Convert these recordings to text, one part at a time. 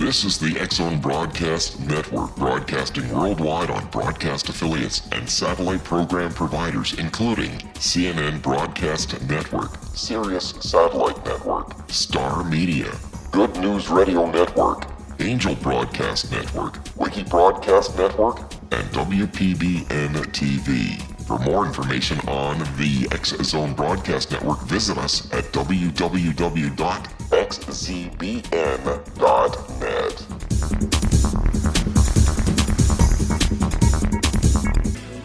This is the X-Zone Broadcast Network, broadcasting worldwide on broadcast affiliates and satellite program providers, including CNN Broadcast Network, Sirius Satellite Network, Star Media, Good News Radio Network, Angel Broadcast Network, Wiki Broadcast Network, and WPBN TV. For more information on the X-Zone Broadcast Network, visit us at www.xzbn.net.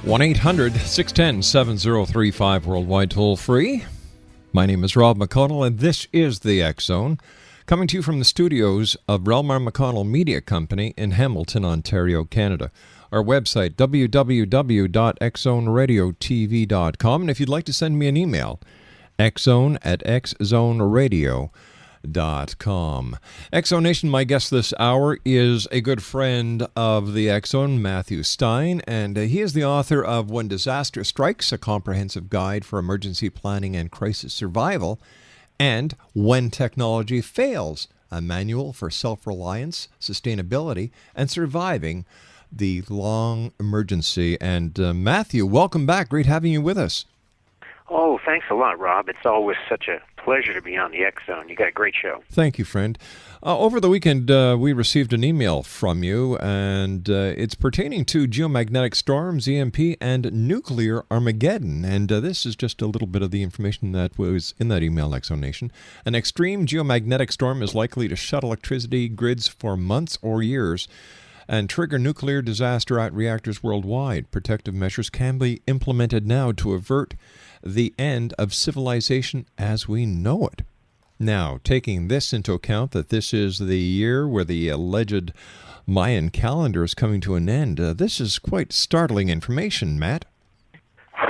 1-800-610-7035 worldwide toll free. My name is Rob McConnell, and this is the X-Zone, coming to you from the studios of Relmar McConnell Media Company in Hamilton, Ontario, Canada. Our website, www.xzoneradiotv.com. And if you'd like to send me an email, xzone@xzoneradio.com. X-Zone Nation, my guest this hour is a good friend of the X-Zone, Matthew Stein, and he is the author of When Disaster Strikes, a comprehensive guide for emergency planning and crisis survival, and When Technology Fails, a manual for self-reliance, sustainability, and surviving the long emergency. And Matthew, welcome back. Great having you with us. Oh, thanks a lot, Rob. It's always such a pleasure to be on the X-Zone. You got a great show. Thank you, friend. Over the weekend, we received an email from you, and it's pertaining to geomagnetic storms, EMP, and nuclear Armageddon. And this is just a little bit of the information that was in that email, X-Zone Nation. An extreme geomagnetic storm is likely to shut electricity grids for months or years and trigger nuclear disaster at reactors worldwide. Protective measures can be implemented now to avert the end of civilization as we know it. Now, taking this into account that this is the year where the alleged Mayan calendar is coming to an end, this is quite startling information, Matt.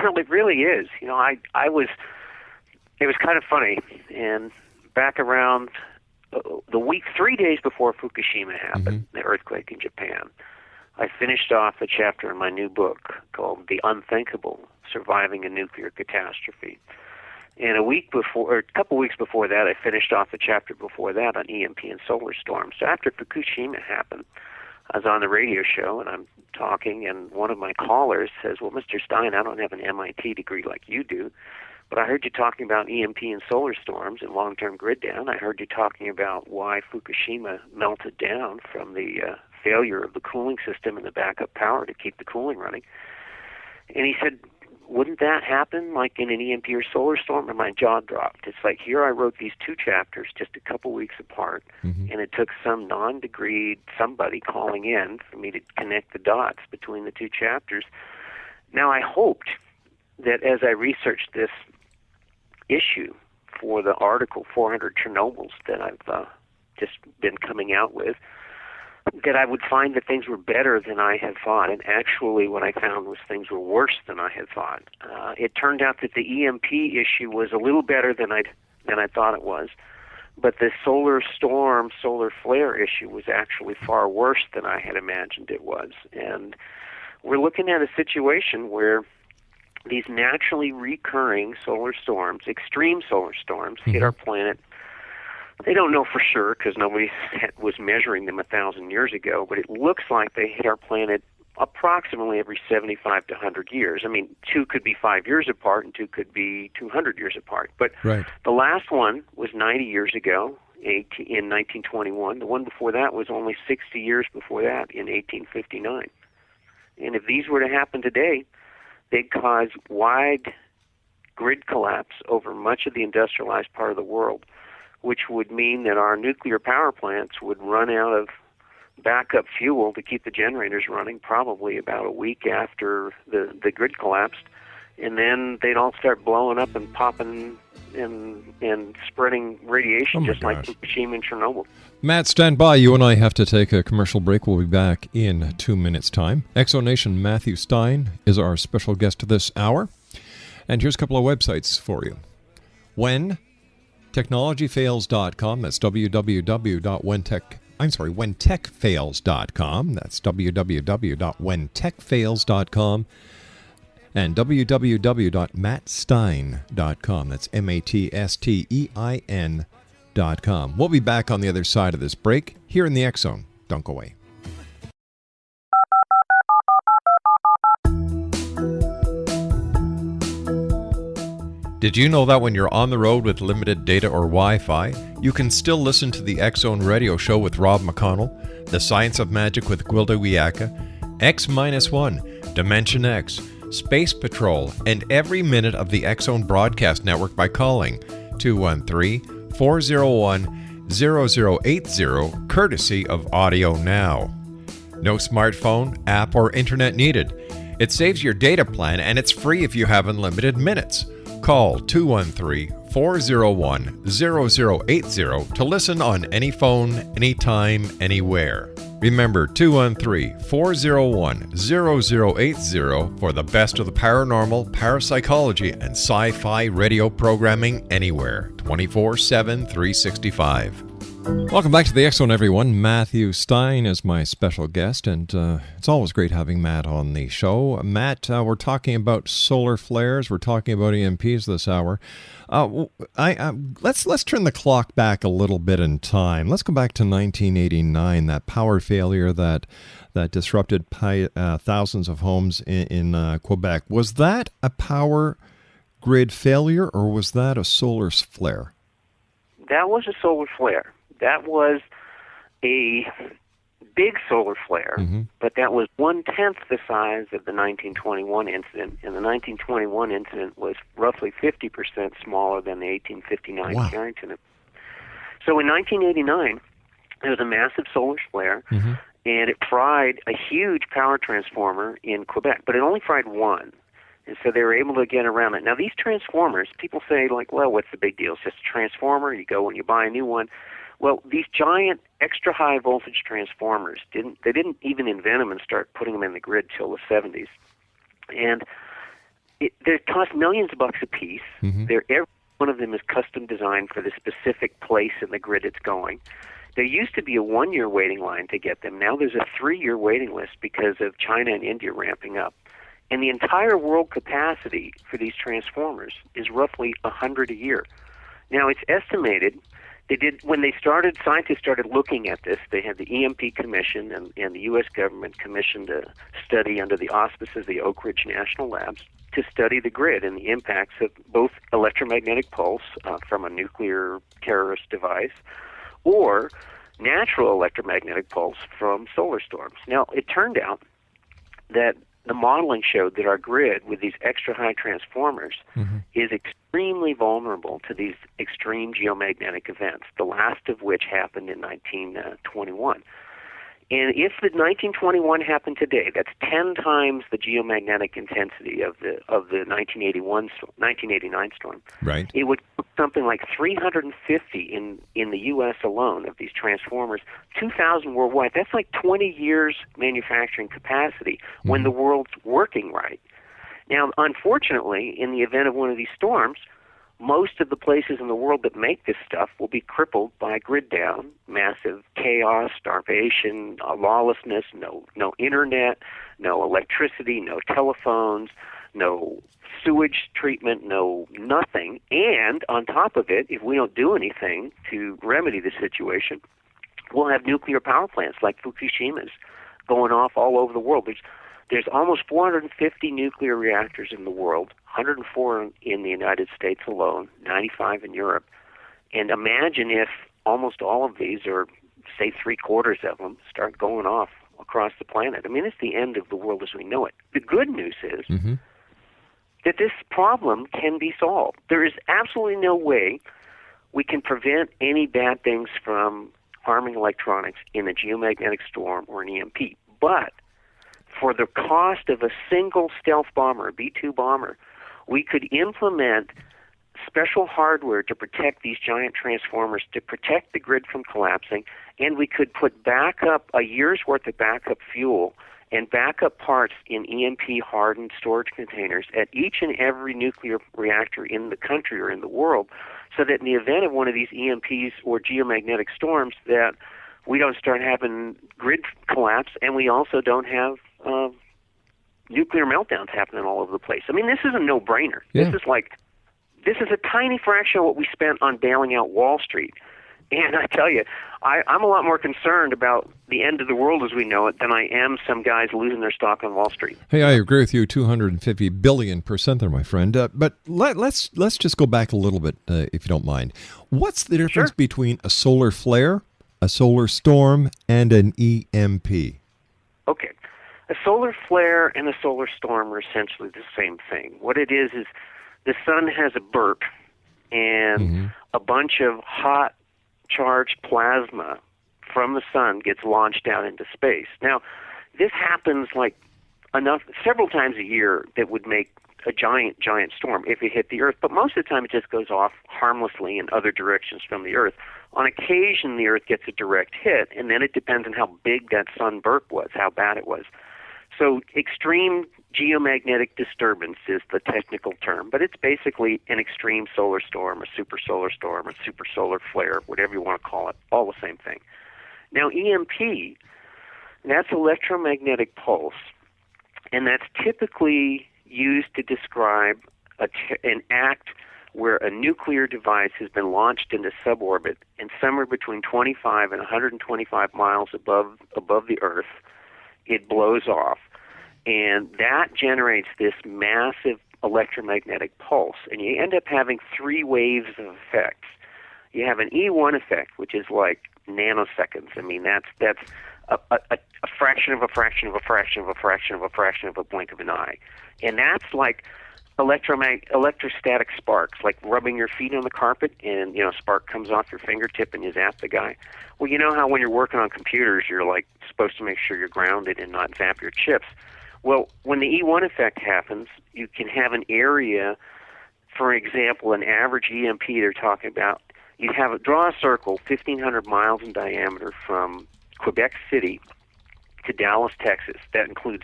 Well, it really is. You know, it was kind of funny. And back around the week, 3 days before Fukushima happened, the earthquake in Japan, I finished off a chapter in my new book called The Unthinkable, Surviving a Nuclear Catastrophe. And a couple weeks before that, I finished off the chapter before that on EMP and solar storms. So after Fukushima happened, I was on the radio show, and I'm talking, and one of my callers says, well, Mr. Stein, I don't have an MIT degree like you do, but I heard you talking about EMP and solar storms and long-term grid down. I heard you talking about why Fukushima melted down from the failure of the cooling system and the backup power to keep the cooling running. And he said, wouldn't that happen like in an EMP or solar storm? And my jaw dropped. It's like here I wrote these two chapters just a couple weeks apart, and it took some non-degreed somebody calling in for me to connect the dots between the two chapters. Now, I hoped that as I researched this issue for the article 400 Chernobyls that I've just been coming out with, that I would find that things were better than I had thought. And actually what I found was things were worse than I had thought. It turned out that the EMP issue was a little better than I thought it was. But the solar storm, solar flare issue was actually far worse than I had imagined it was. And we're looking at a situation where these naturally recurring solar storms, extreme solar storms, hit our planet. They don't know for sure because nobody was measuring them 1,000 years ago, but it looks like they hit our planet approximately every 75 to 100 years. I mean, two could be 5 years apart and two could be 200 years apart. But The last one was 90 years ago in 1921. The one before that was only 60 years before that in 1859. And if these were to happen today, they'd cause wide grid collapse over much of the industrialized part of the world, which would mean that our nuclear power plants would run out of backup fuel to keep the generators running probably about a week after the grid collapsed. And then they'd all start blowing up and popping and spreading radiation like Fukushima and Chernobyl. Matt, stand by. You and I have to take a commercial break. We'll be back in 2 minutes' time. X-Zone Nation Matthew Stein is our special guest this hour. And here's a couple of websites for you. WhenTechnologyFails.com. That's www.whentechfails.com. That's www.whentechfails.com. And www.mattstein.com. That's MATSTEIN X-Zone.com. We'll be back on the other side of this break here in the X-Zone. Don't go away. Did you know that when you're on the road with limited data or Wi-Fi, you can still listen to the X-Zone radio show with Rob McConnell, The Science of Magic with Gwilda Wiyaka, X-1, Dimension X, Space Patrol, and every minute of the X-Zone broadcast network by calling 213-401-0080, courtesy of Audio Now. No smartphone, app, or internet needed. It saves your data plan, and it's free if you have unlimited minutes. Call 213-401-0080 to listen on any phone, anytime, anywhere. Remember 213-401-0080 for the best of the paranormal, parapsychology, and sci-fi radio programming anywhere, 24/7, 365. Welcome back to the X-Zone, everyone. Matthew Stein is my special guest, and it's always great having Matt on the show. Matt, we're talking about solar flares. We're talking about EMPs this hour. Let's turn the clock back a little bit in time. Let's go back to 1989, that power failure that disrupted thousands of homes in Quebec. Was that a power grid failure, or was that a solar flare? That was a solar flare. That was a big solar flare, but that was 1/10 the size of the 1921 incident, and the 1921 incident was roughly 50% smaller than the 1859 Carrington. So in 1989, there was a massive solar flare, and it fried a huge power transformer in Quebec, but it only fried one. And so they were able to get around it. Now, these transformers, people say, like, well, what's the big deal? It's just a transformer. You go and you buy a new one. Well, these giant extra high voltage transformers, they didn't even invent them and start putting them in the grid till the 70s. And they cost millions of bucks a piece. Every one of them is custom designed for the specific place in the grid it's going. There used to be a 1-year waiting line to get them. Now there's a 3-year waiting list because of China and India ramping up. And the entire world capacity for these transformers is roughly 100 a year. Now, it's estimated, when scientists started looking at this, they had the EMP Commission and the U.S. government commissioned a study under the auspices of the Oak Ridge National Labs to study the grid and the impacts of both electromagnetic pulse from a nuclear terrorist device or natural electromagnetic pulse from solar storms. Now, it turned out that the modeling showed that our grid with these extra high transformers is extremely vulnerable to these extreme geomagnetic events, the last of which happened in 1921. And if the 1921 happened today, that's 10 times the geomagnetic intensity of the 1989 storm. Right. It would put something like 350 in the U.S. alone of these transformers, 2,000 worldwide. That's like 20 years manufacturing capacity when the world's working right. Now, unfortunately, in the event of one of these storms, most of the places in the world that make this stuff will be crippled by grid down, massive chaos, starvation, lawlessness, no internet, no electricity, no telephones, no sewage treatment, no nothing. And on top of it, if we don't do anything to remedy the situation, we'll have nuclear power plants like Fukushima's going off all over the world. There's almost 450 nuclear reactors in the world, 104 in the United States alone, 95 in Europe. And imagine if almost all of these, or say 3/4 of them, start going off across the planet. I mean, it's the end of the world as we know it. The good news is that this problem can be solved. There is absolutely no way we can prevent any bad things from harming electronics in a geomagnetic storm or an EMP. But for the cost of a single stealth bomber, a B-2 bomber, we could implement special hardware to protect these giant transformers, to protect the grid from collapsing, and we could put a year's worth of backup fuel and backup parts in EMP-hardened storage containers at each and every nuclear reactor in the country or in the world, so that in the event of one of these EMPs or geomagnetic storms, that we don't start having grid collapse, and we also don't have nuclear meltdowns happening all over the place. I mean, this is a no-brainer. Yeah. This is a tiny fraction of what we spent on bailing out Wall Street. And I tell you, I'm a lot more concerned about the end of the world as we know it than I am some guys losing their stock on Wall Street. Hey, I agree with you 250 billion% there, my friend. But let's just go back a little bit, if you don't mind. What's the difference between a solar flare, a solar storm, and an EMP? Okay. A solar flare and a solar storm are essentially the same thing. What it is the sun has a burp, and a bunch of hot, charged plasma from the sun gets launched out into space. Now, this happens several times a year that would make a giant storm if it hit the Earth, but most of the time it just goes off harmlessly in other directions from the Earth. On occasion, the Earth gets a direct hit, and then it depends on how big that sun burp was, how bad it was. So extreme geomagnetic disturbance is the technical term, but it's basically an extreme solar storm, a super solar storm, a super solar flare, whatever you want to call it, all the same thing. Now, EMP, that's electromagnetic pulse, and that's typically used to describe an act where a nuclear device has been launched into suborbit and somewhere between 25 and 125 miles above the Earth, it blows off. And that generates this massive electromagnetic pulse. And you end up having three waves of effects. You have an E1 effect, which is like nanoseconds. I mean, that's a fraction of a fraction of a fraction of a fraction of a fraction of a blink of an eye. And that's like electrostatic sparks, like rubbing your feet on the carpet and, a spark comes off your fingertip and you zap the guy. Well, you know how when you're working on computers, you're like supposed to make sure you're grounded and not zap your chips. Well, when the E1 effect happens, you can have an area, for example, an average EMP they're talking about, you draw a circle 1,500 miles in diameter from Quebec City to Dallas, Texas. That includes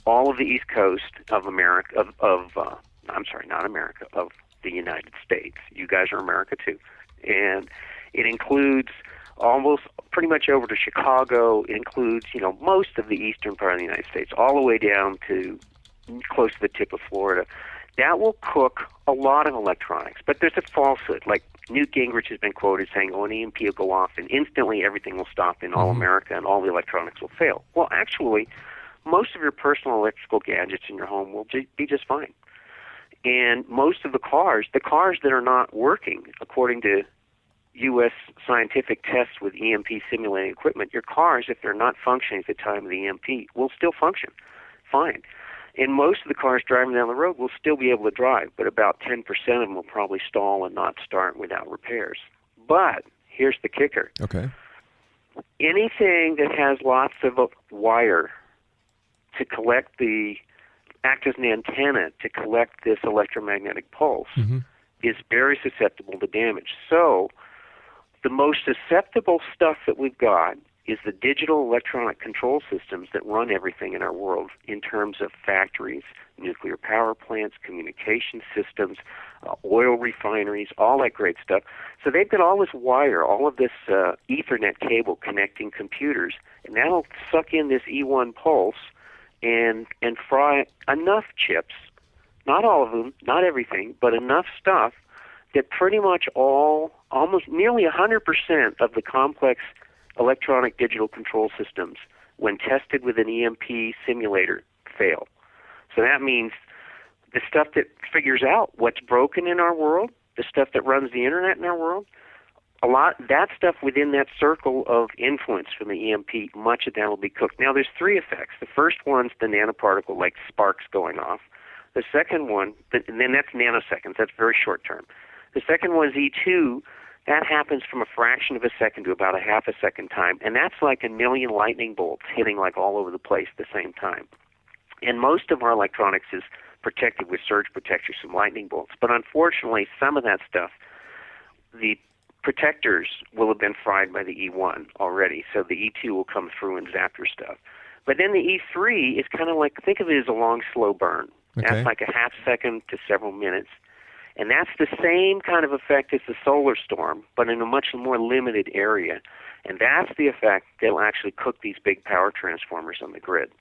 all of the East Coast of America, of the United States. You guys are America too. And it includes almost pretty much over to Chicago. It includes, most of the eastern part of the United States, all the way down to close to the tip of Florida. That will cook a lot of electronics. But there's a falsehood. Like Newt Gingrich has been quoted saying, an EMP will go off and instantly everything will stop in all America and all the electronics will fail. Well, actually, most of your personal electrical gadgets in your home will be just fine. And most of the cars that are not working, according to U.S. scientific tests with EMP simulating equipment, your cars, if they're not functioning at the time of the EMP, will still function fine. And most of the cars driving down the road will still be able to drive, but about 10% of them will probably stall and not start without repairs. But here's the kicker. Okay. Anything that has lots of wire to act as an antenna to collect this electromagnetic pulse is very susceptible to damage. So the most susceptible stuff that we've got is the digital electronic control systems that run everything in our world in terms of factories, nuclear power plants, communication systems, oil refineries, all that great stuff. So they've got all this wire, all of this Ethernet cable connecting computers, and that'll suck in this E1 pulse and fry enough chips, not all of them, not everything, but enough stuff that pretty much almost nearly 100% of the complex electronic digital control systems, when tested with an EMP simulator, fail. So that means the stuff that figures out what's broken in our world, the stuff that runs the internet in our world, that stuff within that circle of influence from the EMP, much of that will be cooked. Now, there's three effects. The first one's the nanoparticle, like sparks going off. The second one, and then that's nanoseconds. That's very short term. The second one is E2. That happens from a fraction of a second to about a half a second time, and that's like a million lightning bolts hitting like all over the place at the same time. And most of our electronics is protected with surge protectors from lightning bolts. But unfortunately, some of that stuff, the protectors will have been fried by the E1 already, so the E2 will come through and zap your stuff. But then the E3 is kind of like, think of it as a long, slow burn. Okay. That's like a half second to several minutes. And that's the same kind of effect as the solar storm, but in a much more limited area. And that's the effect that will actually cook these big power transformers on the grid.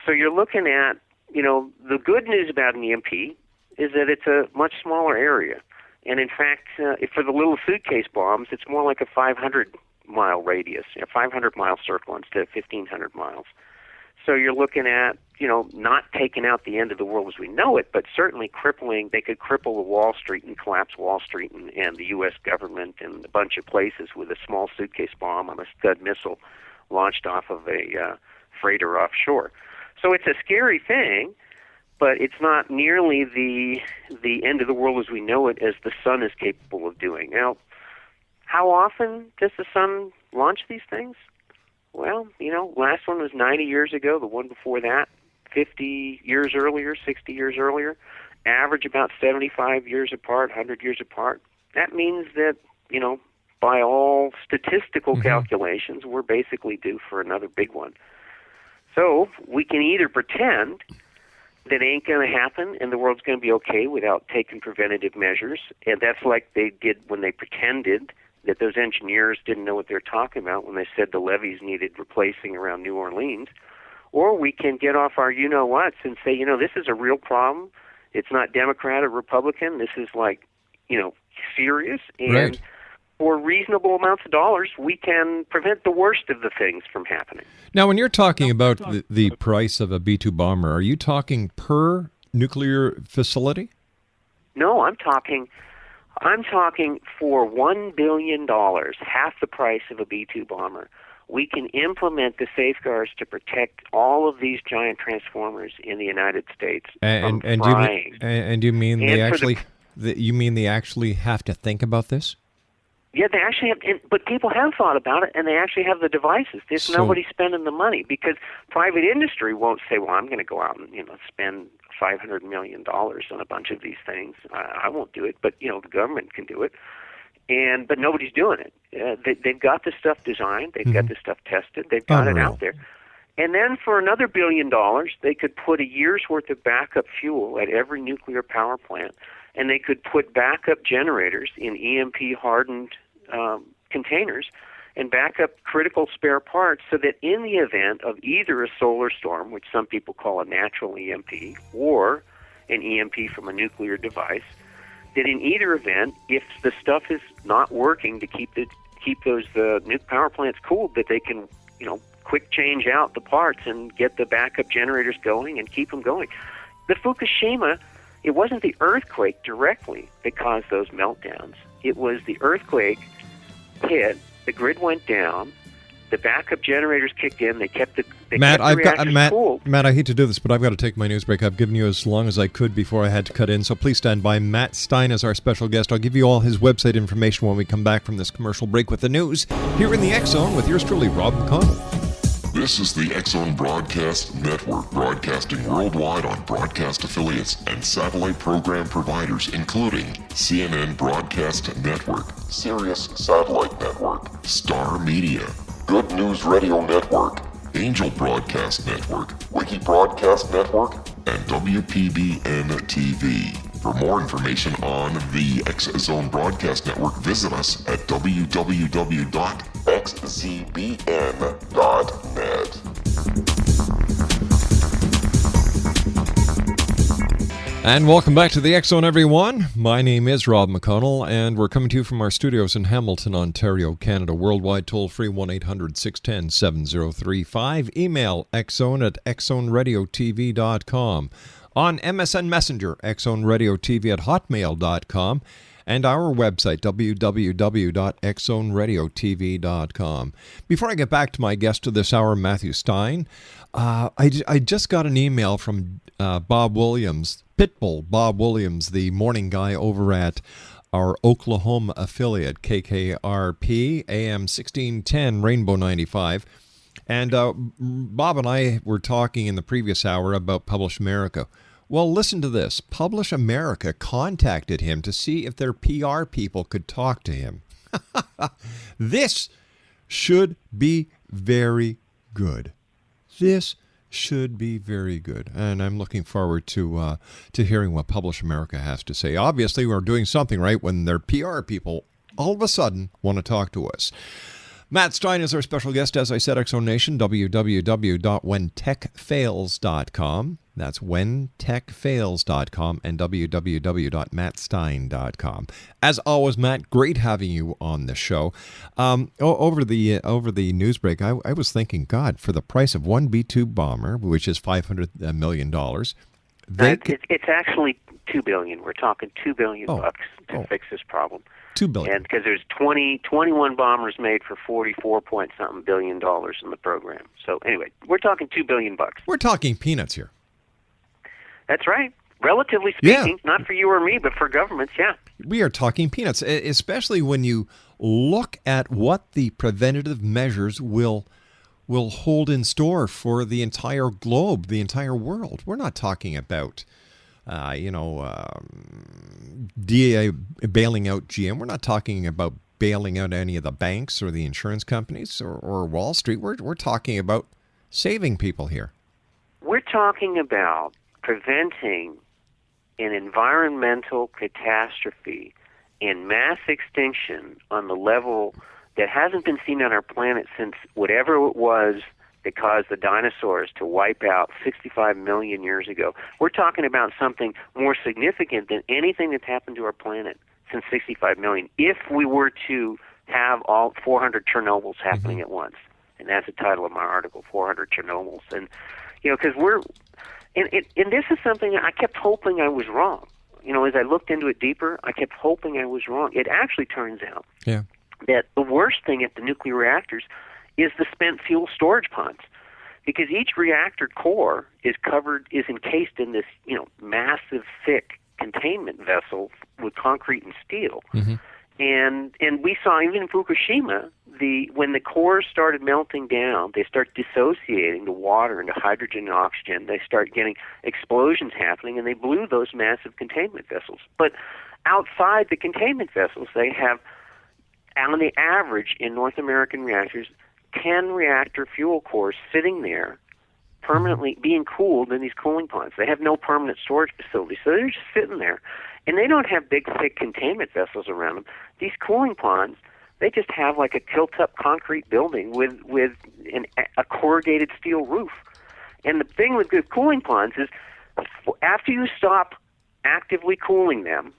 So you're looking at, the good news about an EMP is that it's a much smaller area. And in fact, for the little suitcase bombs, it's more like a 500-mile radius, 500-mile circle instead of 1,500 miles. So you're looking at, not taking out the end of the world as we know it, but certainly crippling. They could cripple the Wall Street and collapse Wall Street and the U.S. government and a bunch of places with a small suitcase bomb on a Scud missile launched off of a freighter offshore. So it's a scary thing, but it's not nearly the end of the world as we know it as the sun is capable of doing. Now, how often does the sun launch these things? Well, last one was 90 years ago, the one before that, 50 years earlier, 60 years earlier, average about 75 years apart, 100 years apart. That means that, by all statistical calculations, we're basically due for another big one. So we can either pretend that ain't going to happen and the world's going to be okay without taking preventative measures, and that's like they did when they pretended that those engineers didn't know what they were talking about when they said the levees needed replacing around New Orleans. Or we can get off our you-know-whats and say, this is a real problem. It's not Democrat or Republican. This is serious. And right. For reasonable amounts of dollars, we can prevent the worst of the things from happening. Now, when you're talking about the price of a B-2 bomber, are you talking per nuclear facility? No, I'm talking for $1 billion, half the price of a B-2 bomber. We can implement the safeguards to protect all of these giant transformers in the United States from frying. And you mean you mean they actually have to think about this? Yeah, they actually have, but people have thought about it, and they actually have the devices. There's nobody spending the money because private industry won't say, well, I'm going to go out and spend $500 million on a bunch of these things. I won't do it, but the government can do it. But nobody's doing it. They've got this stuff designed. They've got this stuff tested. They've got it out there. And then for another $1 billion, they could put a year's worth of backup fuel at every nuclear power plant, and they could put backup generators in EMP-hardened containers and back up critical spare parts so that in the event of either a solar storm, which some people call a natural EMP, or an EMP from a nuclear device, that in either event, if the stuff is not working to keep those nuke power plants cooled, that they can, quick change out the parts and get the backup generators going and keep them going. The Fukushima, it wasn't the earthquake directly that caused those meltdowns. It was the earthquake hit, the grid went down, the backup generators kicked in, they kept the reactors cooled. Matt, I hate to do this, but I've got to take my news break. I've given you as long as I could before I had to cut in, so please stand by. Matt Stein is our special guest. I'll give you all his website information when we come back from this commercial break with the news here in the X Zone with yours truly, Rob McConnell. This is the X Zone Broadcast Network, broadcasting worldwide on broadcast affiliates and satellite program providers, including CNN Broadcast Network, Sirius Satellite Network, Star Media, Good News Radio Network, Angel Broadcast Network, Wiki Broadcast Network, and WPBN TV. For more information on the X Zone Broadcast Network, visit us at www.xzbn.net. And welcome back to the X Zone, everyone. My name is Rob McConnell, and we're coming to you from our studios in Hamilton, Ontario, Canada. Worldwide toll-free 1-800-610-7035. Email xzone@xzoneradiotv.com. On MSN Messenger, xzoneradiotv@hotmail.com. And our website, www.xzoneradiotv.com. Before I get back to my guest of this hour, Matthew Stein, I just got an email from Bob Williams, Pitbull Bob Williams, the morning guy over at our Oklahoma affiliate, KKRP, AM 1610, Rainbow 95. And Bob and I were talking in the previous hour about Publish America. Well, listen to this. Publish America contacted him to see if their PR people could talk to him. This should be very good. This should be very good. And I'm looking forward to hearing what Publish America has to say. Obviously, we're doing something right when their PR people all of a sudden want to talk to us. Matt Stein is our special guest, as I said, X Zone Nation, www.whentechfails.com. That's whentechfails.com and www.mattstein.com. As always, Matt, great having you on the show. Over the news break, I was thinking, God, for the price of one B-2 bomber, which is $500 million, it's actually $2 billion. We're talking $2 billion bucks to fix this problem. $2 billion. And because there's 21 bombers made for $44-point-something billion in the program. So anyway, we're talking $2 billion bucks. We're talking peanuts here. That's right. Relatively speaking, not for you or me, but for governments, yeah. We are talking peanuts, especially when you look at what the preventative measures will hold in store for the entire globe, the entire world. We're not talking about, DA bailing out GM. We're not talking about bailing out any of the banks or the insurance companies or Wall Street. We're talking about saving people here. We're talking about preventing an environmental catastrophe and mass extinction on the level that hasn't been seen on our planet since whatever it was that caused the dinosaurs to wipe out 65 million years ago. We're talking about something more significant than anything that's happened to our planet since 65 million, if we were to have all 400 Chernobyls happening at once. And that's the title of my article, 400 Chernobyls. And, because and this is something I kept hoping I was wrong. As I looked into it deeper, I kept hoping I was wrong. It actually turns out that the worst thing at the nuclear reactors is the spent fuel storage ponds, because each reactor core is encased in this, massive, thick containment vessel with concrete and steel. Mm-hmm. And we saw even in Fukushima, when the cores started melting down, they start dissociating the water into hydrogen and oxygen. They start getting explosions happening, and they blew those massive containment vessels. But outside the containment vessels, they have, on the average in North American reactors, 10 reactor fuel cores sitting there permanently being cooled in these cooling ponds. They have no permanent storage facility, so they're just sitting there. And they don't have big, thick containment vessels around them. These cooling ponds, they just have like a tilt-up concrete building with a corrugated steel roof. And the thing with good cooling ponds is after you stop actively cooling them,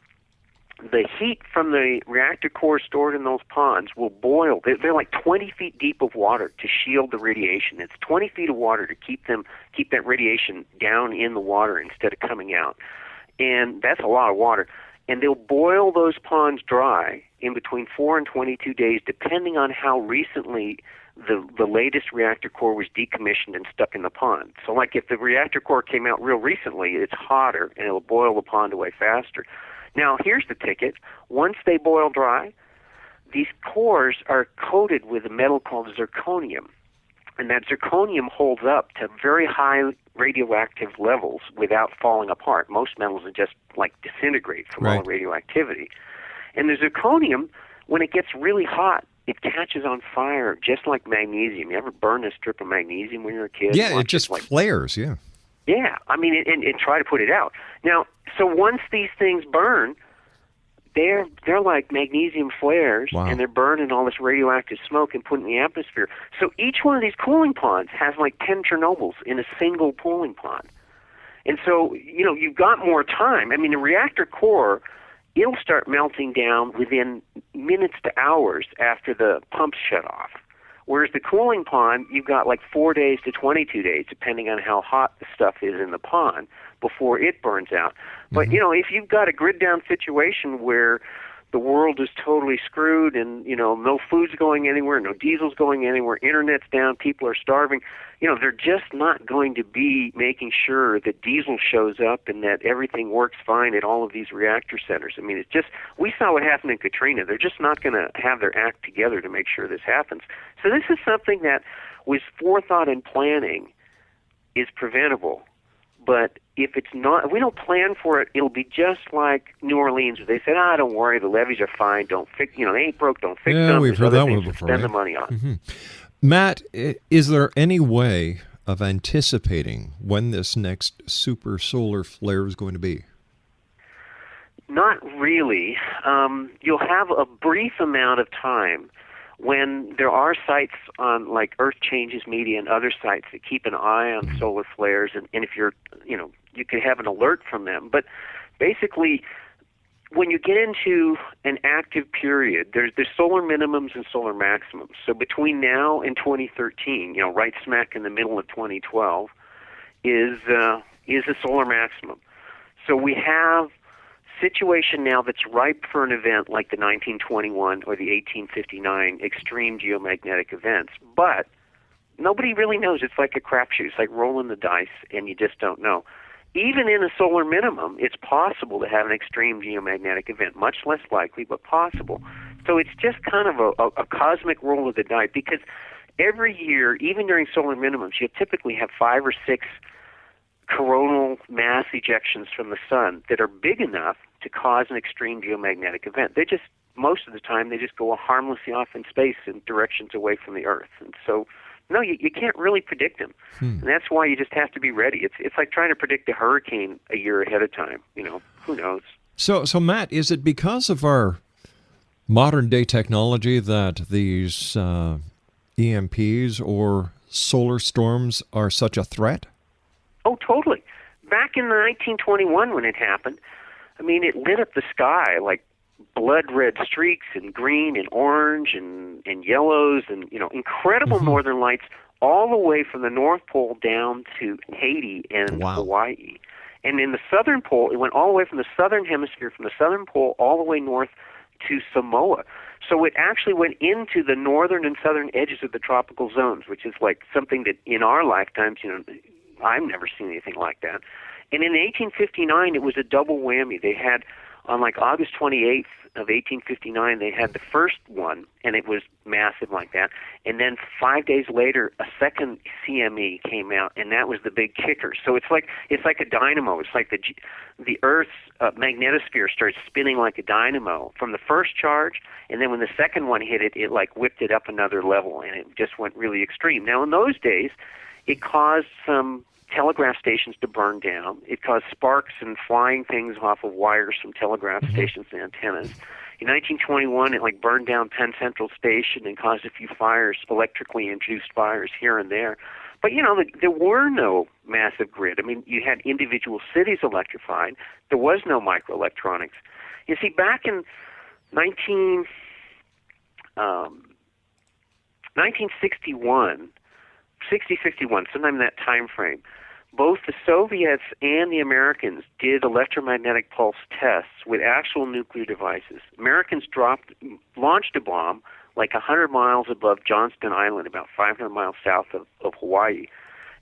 the heat from the reactor core stored in those ponds will boil. They're like 20 feet deep of water to shield the radiation. It's 20 feet of water to keep that radiation down in the water instead of coming out. And that's a lot of water. And they'll boil those ponds dry in between 4 and 22 days, depending on how recently the latest reactor core was decommissioned and stuck in the pond. So like if the reactor core came out real recently, it's hotter and it'll boil the pond away faster. Now, here's the ticket. Once they boil dry, these cores are coated with a metal called zirconium. And that zirconium holds up to very high radioactive levels without falling apart. Most metals are just like disintegrate from all the radioactivity. And the zirconium, when it gets really hot, it catches on fire just like magnesium. You ever burn a strip of magnesium when you're a kid? Yeah, it just flares, Yeah, I mean, and try to put it out. Now, so once these things burn, they're like magnesium flares, and they're burning all this radioactive smoke and putting in the atmosphere. So each one of these cooling ponds has like 10 Chernobyls in a single cooling pond. And so, you've got more time. I mean, the reactor core, it'll start melting down within minutes to hours after the pumps shut off. Whereas the cooling pond, you've got like 4 days to 22 days, depending on how hot the stuff is in the pond, before it burns out. But, if you've got a grid-down situation where the world is totally screwed and, no food's going anywhere, no diesel's going anywhere, internet's down, people are starving, they're just not going to be making sure that diesel shows up and that everything works fine at all of these reactor centers. I mean, it's just, we saw what happened in Katrina. They're just not going to have their act together to make sure this happens. So this is something that, with forethought and planning, is preventable. But if it's not, if we don't plan for it, it'll be just like New Orleans, where they said, don't worry, the levees are fine, don't fix, they ain't broke, don't fix them. Yeah, we've heard that one before. Spend the money on. Mm-hmm. Matt, is there any way of anticipating when this next super solar flare is going to be? Not really. You'll have a brief amount of time when there are sites on like Earth Changes Media and other sites that keep an eye on solar flares, and if you're, you can have an alert from them. But basically, when you get into an active period, there's solar minimums and solar maximums. So between now and 2013, right smack in the middle of 2012, is a solar maximum. So we have situation now that's ripe for an event like the 1921 or the 1859 extreme geomagnetic events, but nobody really knows. It's like a crapshoot. It's like rolling the dice, and you just don't know. Even in a solar minimum, it's possible to have an extreme geomagnetic event, much less likely, but possible. So it's just kind of a cosmic roll of the dice, because every year, even during solar minimums, you typically have 5 or 6 coronal mass ejections from the sun that are big enough to cause an extreme geomagnetic event. Most of the time, they just go harmlessly off in space in directions away from the Earth. And so, no, you can't really predict them. And that's why you just have to be ready. It's like trying to predict a hurricane a year ahead of time. Who knows? So Matt, is it because of our modern-day technology that these EMPs or solar storms are such a threat? Oh, totally. Back in 1921 when it happened, it lit up the sky like blood-red streaks and green and orange and yellows and, incredible northern lights all the way from the North Pole down to Haiti and Hawaii. And in the southern pole, it went all the way from the southern hemisphere, from the southern pole all the way north to Samoa. So it actually went into the northern and southern edges of the tropical zones, which is like something that in our lifetimes, I've never seen anything like that. And in 1859, it was a double whammy. They had, on like August 28th of 1859, they had the first one, and it was massive like that. And then 5 days later, a second CME came out, and that was the big kicker. So it's like a dynamo. It's like the Earth's magnetosphere starts spinning like a dynamo from the first charge, and then when the second one hit it, it like whipped it up another level, and it just went really extreme. Now, in those days, it caused some telegraph stations to burn down. It caused sparks and flying things off of wires from telegraph stations and antennas. In 1921, it burned down Penn Central Station and caused a few fires, electrically induced fires here and there. But, there were no massive grid. You had individual cities electrified. There was no microelectronics. You see, back in 1961, sometime in that time frame, both the Soviets and the Americans did electromagnetic pulse tests with actual nuclear devices. Americans launched a bomb like 100 miles above Johnston Island, about 500 miles south of Hawaii.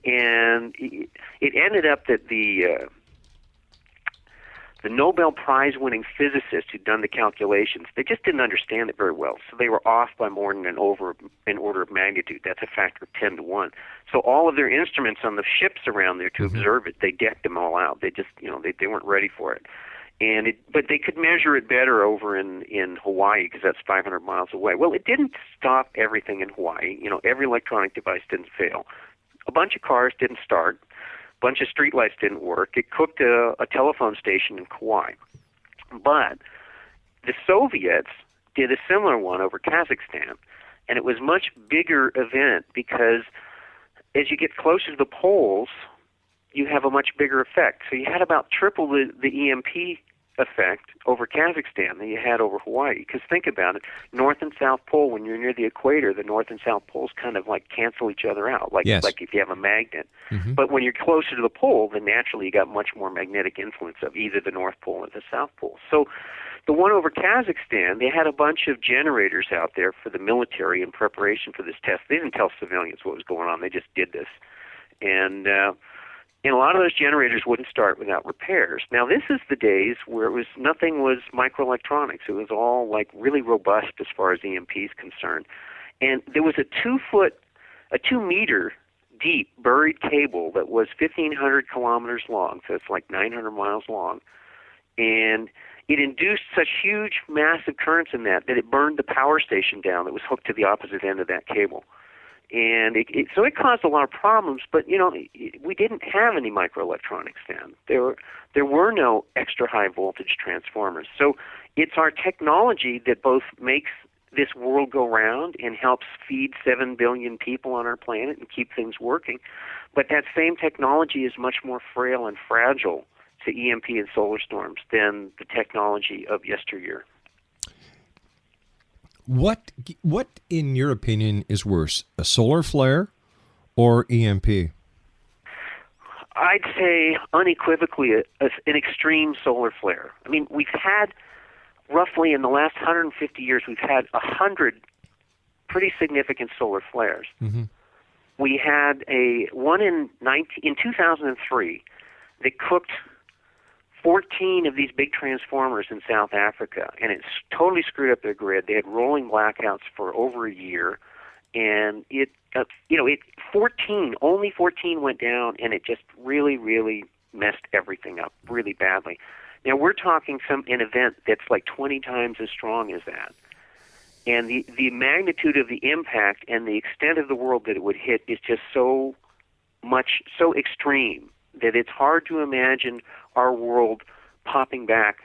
And it ended up that the Nobel Prize-winning physicists who'd done the calculations, they just didn't understand it very well. So they were off by more than an order of magnitude. That's a factor of 10 to 1. So all of their instruments on the ships around there to observe it, they decked them all out. They just, they weren't ready for it. But they could measure it better over in Hawaii because that's 500 miles away. Well, it didn't stop everything in Hawaii. Every electronic device didn't fail. A bunch of cars didn't start. A bunch of streetlights didn't work. It cooked a telephone station in Kauai. But the Soviets did a similar one over Kazakhstan, and it was a much bigger event because as you get closer to the poles, you have a much bigger effect. So you had about triple the EMP effect over Kazakhstan than you had over Hawaii. Because think about it, North and South Pole, when you're near the equator, the North and South Poles kind of like cancel each other out, like if you have a magnet. But when you're closer to the pole, then naturally you got much more magnetic influence of either the North Pole or the South Pole. So the one over Kazakhstan, they had a bunch of generators out there for the military in preparation for this test. They didn't tell civilians what was going on. They just did this. And a lot of those generators wouldn't start without repairs. Now, this is the days where nothing was microelectronics. It was all like really robust as far as EMP is concerned. And there was a 2 meter deep buried cable that was 1,500 kilometers long, so it's like 900 miles long. And it induced such huge, massive currents in that it burned the power station down that was hooked to the opposite end of that cable. And so it caused a lot of problems, but, we didn't have any microelectronics then. There were no extra high voltage transformers. So it's our technology that both makes this world go round and helps feed 7 billion people on our planet and keep things working. But that same technology is much more frail and fragile to EMP and solar storms than the technology of yesteryear. What, in your opinion, is worse, a solar flare or EMP? I'd say unequivocally an extreme solar flare. I mean, we've had roughly in the last 150 years, we've had 100 pretty significant solar flares. Mm-hmm. We had one in 2003 that cooked 14 of these big transformers in South Africa, and it totally screwed up their grid. They had rolling blackouts for over a year, and only 14 went down, and it just really, really messed everything up really badly. Now we're talking an event that's like 20 times as strong as that. And the magnitude of the impact and the extent of the world that it would hit is just so extreme that it's hard to imagine our world popping back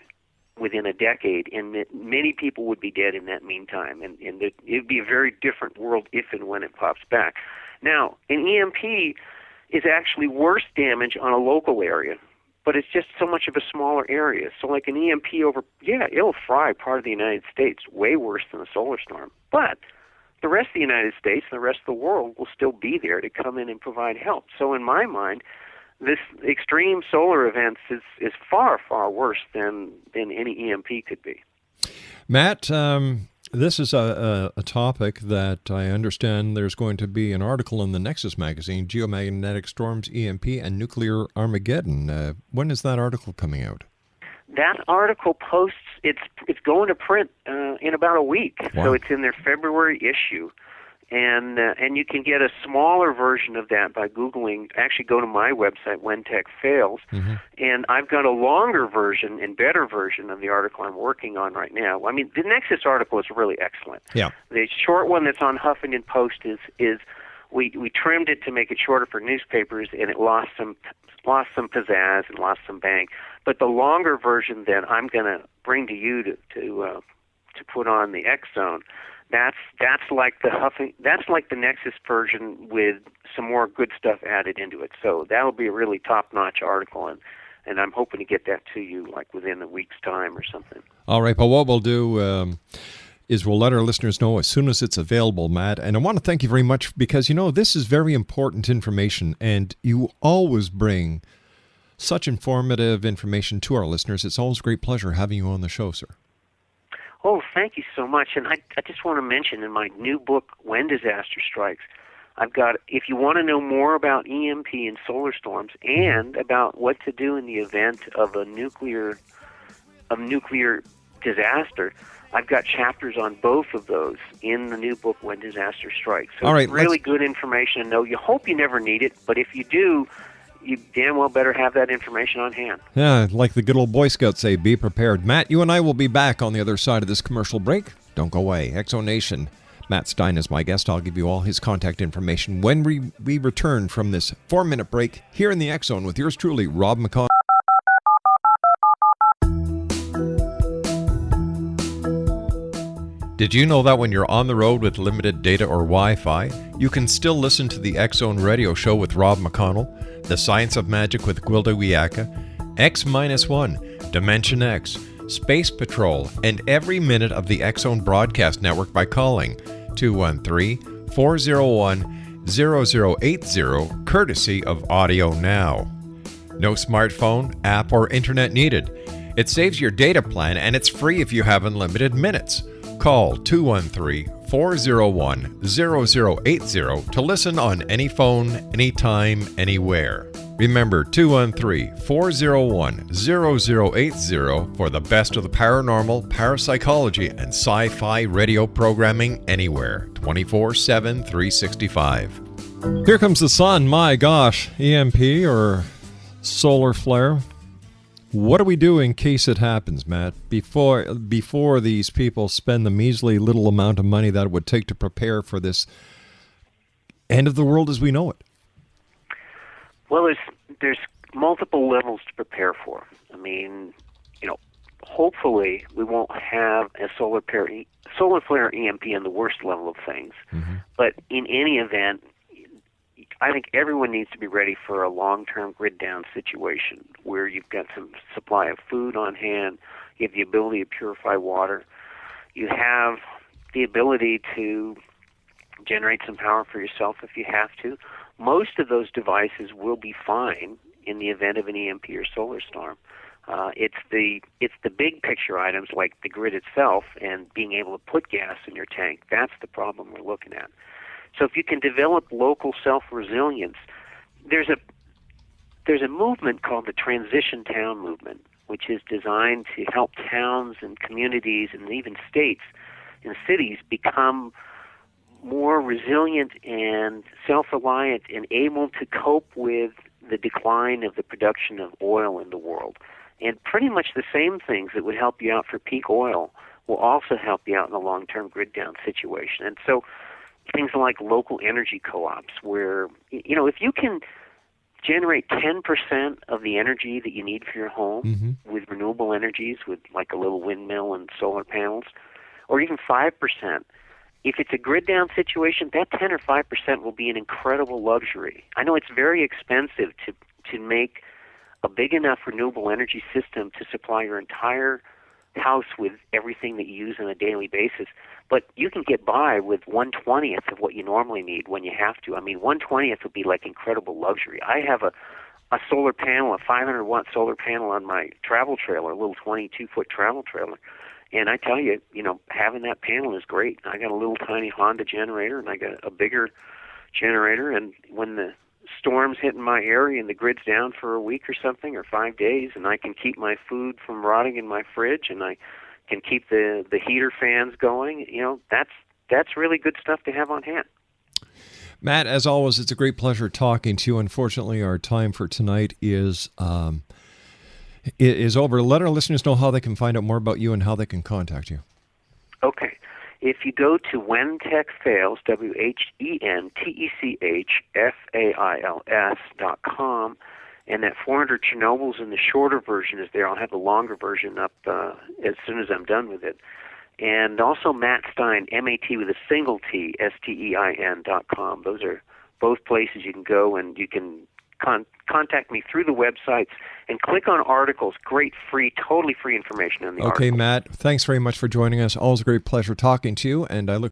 within a decade, and that many people would be dead in that meantime. And it would be a very different world if and when it pops back. Now, an EMP is actually worse damage on a local area, but it's just so much of a smaller area. So like an EMP it'll fry part of the United States way worse than a solar storm. But the rest of the United States and the rest of the world will still be there to come in and provide help. So in my mind, this extreme solar events is far, far worse than any EMP could be. Matt, this is a topic that I understand there's going to be an article in the Nexus magazine, Geomagnetic Storms, EMP, and Nuclear Armageddon. When is that article coming out? That article posts, it's going to print in about a week. Wow. So it's in their February issue. And you can get a smaller version of that by Googling. Actually, go to my website, When Tech Fails, and I've got a longer version and better version of the article I'm working on right now. I mean, the Nexus article is really excellent. Yeah. The short one that's on Huffington Post is we trimmed it to make it shorter for newspapers, and it lost some pizzazz and lost some bang. But the longer version that I'm going to bring to you to put on the X Zone. That's like the Nexus version with some more good stuff added into it. So that'll be a really top-notch article, and I'm hoping to get that to you like within a week's time or something. All right, but what we'll do is we'll let our listeners know as soon as it's available, Matt. And I want to thank you very much because, this is very important information, and you always bring such informative information to our listeners. It's always a great pleasure having you on the show, sir. Oh, thank you so much. And I just want to mention in my new book, When Disaster Strikes, I've got, if you want to know more about EMP and solar storms and about what to do in the event of a nuclear disaster, I've got chapters on both of those in the new book, When Disaster Strikes. So all right, it's really good information to know. You hope you never need it, but if you do, you damn well better have that information on hand. Yeah, like the good old Boy Scouts say, be prepared. Matt, you and I will be back on the other side of this commercial break. Don't go away. Exo Nation. Matt Stein is my guest. I'll give you all his contact information when we return from this 4-minute break here in the X Zone with yours truly, Rob McConnell. Did you know that when you're on the road with limited data or Wi-Fi, you can still listen to the X Zone radio show with Rob McConnell, The Science of Magic with Gwilda Wiyaka, X-1, Dimension X, Space Patrol, and every minute of the X Zone broadcast network by calling 213-401-0080, courtesy of Audio Now. No smartphone, app, or internet needed. It saves your data plan and it's free if you have unlimited minutes. Call 213-401-0080 to listen on any phone, anytime, anywhere. Remember 213-401-0080 for the best of the paranormal, parapsychology, and sci-fi radio programming anywhere, 24/7, 365. Here comes the sun. My gosh, EMP or solar flare. What do we do in case it happens, Matt, before these people spend the measly little amount of money that it would take to prepare for this end of the world as we know it? Well, there's multiple levels to prepare for. I mean, hopefully we won't have a solar flare EMP in the worst level of things. Mm-hmm. But in any event, I think everyone needs to be ready for a long-term grid down situation where you've got some supply of food on hand, you have the ability to purify water, you have the ability to generate some power for yourself if you have to. Most of those devices will be fine in the event of an EMP or solar storm. It's the big picture items like the grid itself and being able to put gas in your tank. That's the problem we're looking at. So if you can develop local self-resilience, there's a movement called the Transition Town Movement, which is designed to help towns and communities and even states and cities become more resilient and self-reliant and able to cope with the decline of the production of oil in the world. And pretty much the same things that would help you out for peak oil will also help you out in a long-term grid down situation. And so things like local energy co-ops where, if you can generate 10% of the energy that you need for your home Mm-hmm. with renewable energies, with like a little windmill and solar panels, or even 5%, if it's a grid down situation, that 10 or 5% will be an incredible luxury. I know it's very expensive to make a big enough renewable energy system to supply your entire house with everything that you use on a daily basis, but you can get by with 1/20th of what you normally need when you have to. I mean, 1/20th would be like incredible luxury. I have a solar panel, a 500-watt solar panel on my travel trailer, a little 22-foot travel trailer, and I tell you, having that panel is great. I got a little tiny Honda generator, and I got a bigger generator, and when the storms hit in my area and the grid's down for a week or something or 5 days, and I can keep my food from rotting in my fridge, and I can keep the heater fans going, that's really good stuff to have on hand. Matt, as always, it's a great pleasure talking to you. Unfortunately, our time for tonight is over. Let our listeners know how they can find out more about you and how they can contact you. Okay. If you go to WhenTechFails, WhenTechFails.com, and that 400 Chernobyls in the shorter version is there. I'll have the longer version up as soon as I'm done with it. And also Matt Stein, M-A-T with a single T, STEIN.com. Those are both places you can go, and you can contact me through the websites and click on articles. Great, free, totally free information in the articles. Okay, Matt, thanks very much for joining us. Always a great pleasure talking to you, and I look